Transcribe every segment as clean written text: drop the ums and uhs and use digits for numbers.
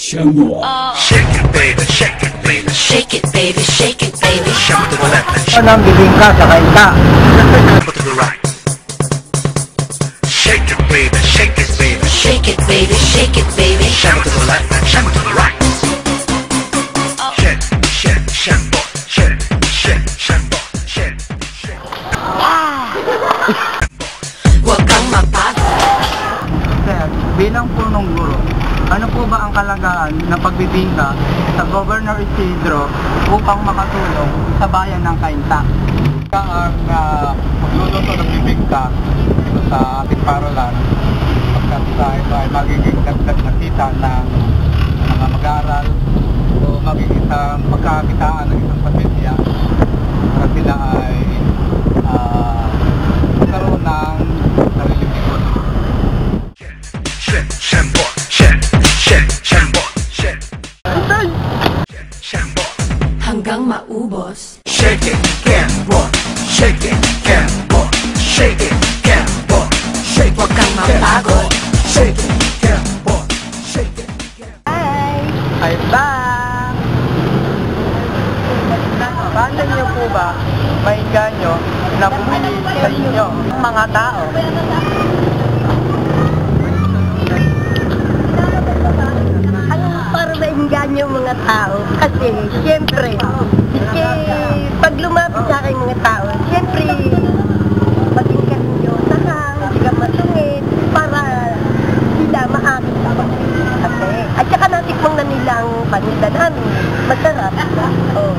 Shampoo. Shake it, baby, shake it, baby. Shake it, baby, shake it, baby. Shampoo to the left and shampoo Nang bibingka sa kainta. to the right. Shake it, baby, shake it, baby. Shake it, baby, shake it, baby. Shampoo to the left and shampoo to the right. Shake, shake, shampoo, shake, shake, shampoo, shake, shake. Huwag kang mapagod. Sir, bilang punong guro, ano po ba ang kalagayan ng pagbibingka sa Governor Isidro upang makatulong sa bayan ng Cainta? Ang magluluto ng bibingka sa ating paralan pagkat ito ay magiging dagdag na kita ng mga mag-aaral o magiging isang pagkakakitaan ng isang pamilya at sila ay magkaroon ng sariling negosyo. Shake, shampoo, shake, shake, shampoo, shake, shampoo. Hanggang maubos. Shake it, can't walk. Shake it, can't walk. Shake it, can't walk. Shake Huwag kang mapagod. Shake it, can't walk. Shake it. Ay back! Paano niyo po ba mainganyo na bumili sa inyo ang mga tao? Ano para mainganyo mga tao? Kasi, siyempre, pag lumapit sa akin mga tao, siyempre, maging kasinyosa ka, hindi ka masungit, para sila maakit sa kasi. At saka natikmang na nila ang paninda namin. Masarap. Oh.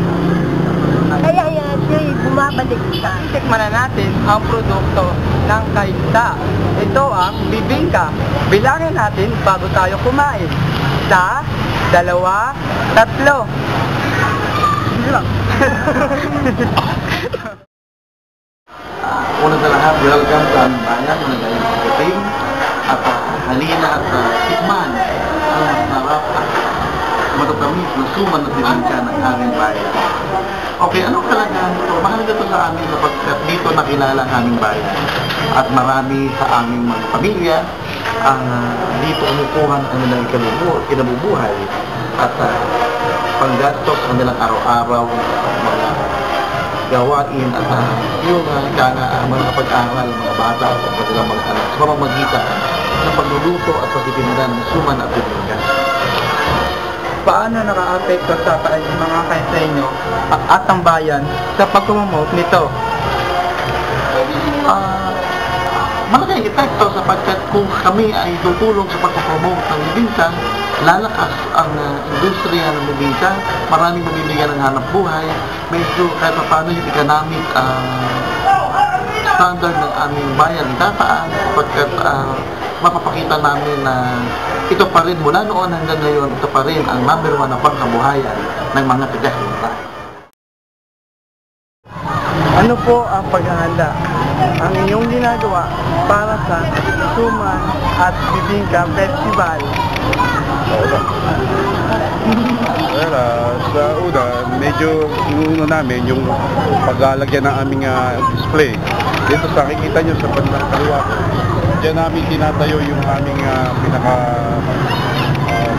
Kaya yan, siya bumabalik ka. Tikman na natin ang produkto ng Cainta. Ito ang bibingka. Bilangin natin bago tayo kumain. 1, 2, 3. Hindi lang. Una sa lahat, welcome sa aming bayan na nagayong pagdating at halina at tikman ang masarap at matatamis na suman na bibingka ng aming bayan. Okay, anong kalagayan ito? Mahalaga ito sa amin sapagkat dito nakilala ang aming bayan at marami sa aming mga pamilya ang dito umukuha ng kanilang kinabubuhay at panggastos sa kanilang araw-araw mga gawain at yung mga pag-aral, mga bata at kanilang mga anak sa pamamagitan ng pagluluto at pagtitinda ng suman at bibingka. Paano naka-apekto sa mga kain sa inyo at ang bayan sa pag-promote nito? Malaking epekto sapagkat kung kami ay tutulong sa pagpapromote ng bibingka, lalakas ang industriya ng bibingka, maraming mabibigyan ng hanap buhay, medyo kahit paano yung economic standard ng aming bayan tataan sapagkat mapapakita namin na ito pa rin mula noon hanggang ngayon, ito pa rin ang number 1 na pangkabuhayan ng mga taga-Cainta. Ano po ang paghahanda ang inyong ginagawa para sa Suman at Bibingka Festival? Sa una, medyo inuuna namin yung paglalagyan ng aming display. Dito sa nakikita nyo sa bandang kaliwa ko, diyan namin tinatayo yung aming pinaka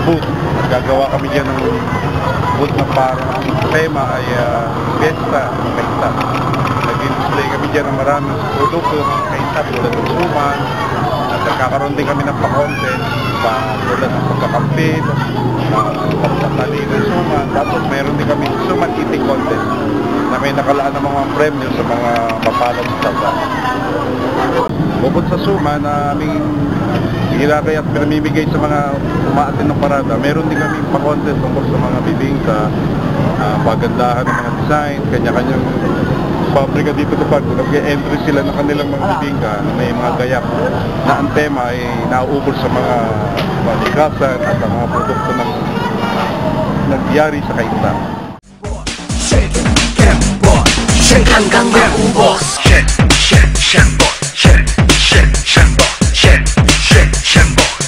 booth. Gagawa kami dyan ng booth na parang tema ay Fiesta ng Cainta. Nag-display kami dyan ng maraming produkto ng Cainta tulad ng suman at nagkakaroon din kami ng pa-content tulad ng pagkakampin, pagtatali ng suman. Tapos mayroon din kami suman eating contest na may nakalaan ng mga premyo sa mga mapalang sasa. Bukod sa suman na aming hinagay at pinamimigay sa mga umaatin ng parada, meron din kami pa-contest tungkol sa mga bibingka, pagandahan ng mga design, kanya-kanyang pabrika dito kapag nag-entry sila ng kanilang mga bibingka na may mga gayak na ang tema ay nauubos sa mga malikasan at ang mga produkto ng nagyari sa Cainta. Shake it, can't walk. Shake it, Hanggang maubos. Shake, shake, shampoo. Shake, shake, shampoo. Shake, shake, shampoo.